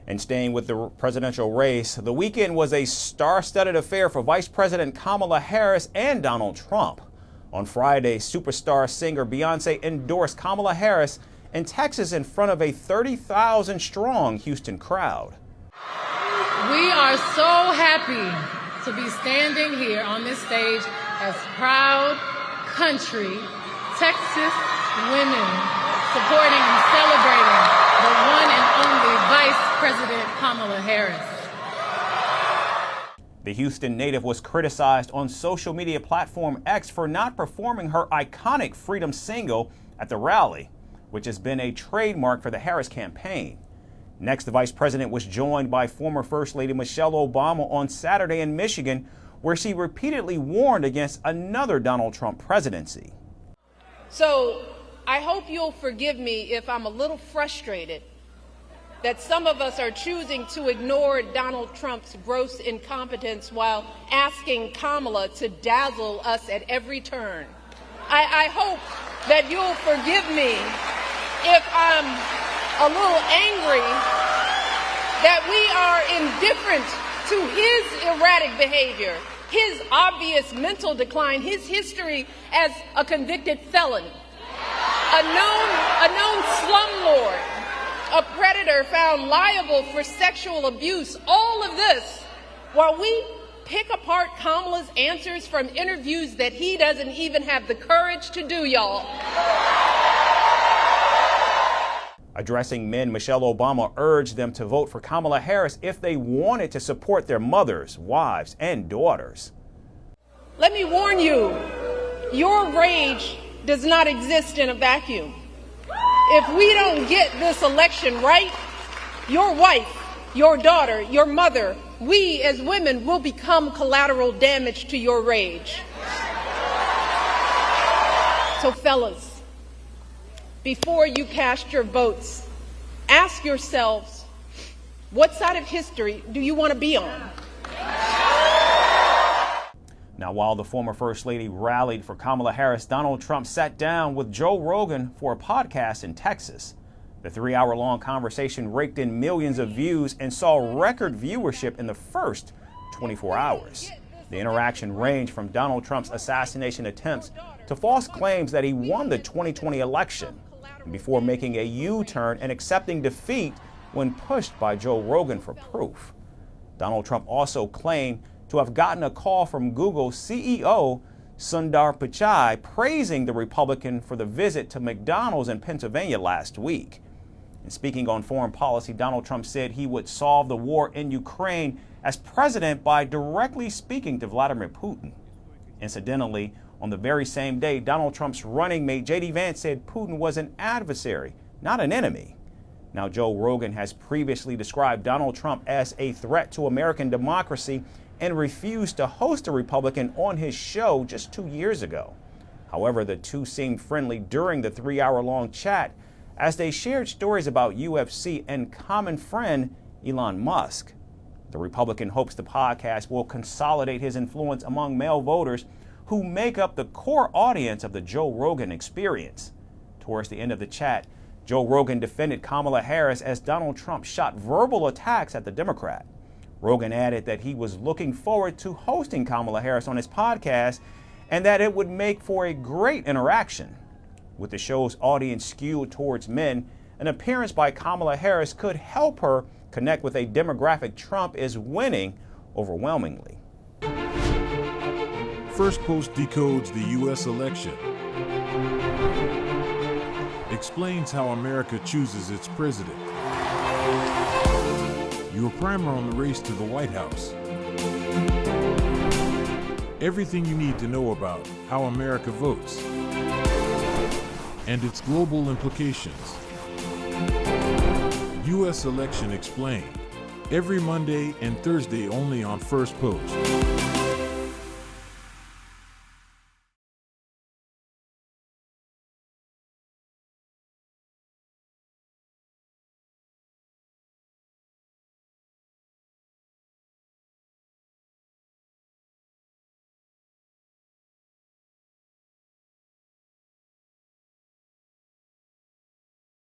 And staying with the presidential race, the weekend was a star-studded affair for Vice President Kamala Harris and Donald Trump. On Friday, superstar singer Beyonce endorsed Kamala Harris in Texas in front of a 30,000-strong Houston crowd. We are so happy to be standing here on this stage as proud country Texas women supporting and celebrating the one and only Vice President Kamala Harris. The Houston native was criticized on social media platform X for not performing her iconic Freedom single at the rally, which has been a trademark for the Harris campaign. Next, the vice president was joined by former First Lady Michelle Obama on Saturday in Michigan, where she repeatedly warned against another Donald Trump presidency. So I hope you'll forgive me if I'm a little frustrated that some of us are choosing to ignore Donald Trump's gross incompetence while asking Kamala to dazzle us at every turn. I hope that you'll forgive me if I'm a little angry that we are indifferent to his erratic behavior, his obvious mental decline, his history as a convicted felon, a known slumlord, a predator found liable for sexual abuse, all of this while we pick apart Kamala's answers from interviews that he doesn't even have the courage to do, y'all. Addressing men, Michelle Obama urged them to vote for Kamala Harris if they wanted to support their mothers, wives, and daughters. Let me warn you, your rage does not exist in a vacuum. If we don't get this election right, your wife, your daughter, your mother, we as women will become collateral damage to your rage. So fellas, before you cast your votes, ask yourselves, what side of history do you want to be on? Now, while the former First Lady rallied for Kamala Harris, Donald Trump sat down with Joe Rogan for a podcast in Texas. The 3-hour-long conversation raked in millions of views and saw record viewership in the first 24 hours. The interaction ranged from Donald Trump's assassination attempts to false claims that he won the 2020 election, before making a U-turn and accepting defeat when pushed by Joe Rogan for proof. Donald Trump also claimed to have gotten a call from Google CEO Sundar Pichai praising the Republican for the visit to McDonald's in Pennsylvania last week. And speaking on foreign policy, Donald Trump said he would solve the war in Ukraine as president by directly speaking to Vladimir Putin. Incidentally, on the very same day, Donald Trump's running mate J.D. Vance said Putin was an adversary, not an enemy. Now, Joe Rogan has previously described Donald Trump as a threat to American democracy and refused to host a Republican on his show just 2 years ago. However, the two seemed friendly during the 3-hour-long chat as they shared stories about UFC and common friend Elon Musk. The Republican hopes the podcast will consolidate his influence among male voters who make up the core audience of the Joe Rogan experience. Towards the end of the chat, Joe Rogan defended Kamala Harris as Donald Trump shot verbal attacks at the Democrat. Rogan added that he was looking forward to hosting Kamala Harris on his podcast and that it would make for a great interaction. With the show's audience skewed towards men, an appearance by Kamala Harris could help her connect with a demographic Trump is winning overwhelmingly. Firstpost decodes the U.S. election, explains how America chooses its president. Your primer on the race to the White House. Everything you need to know about how America votes and its global implications. U.S. Election Explained, every Monday and Thursday only on Firstpost.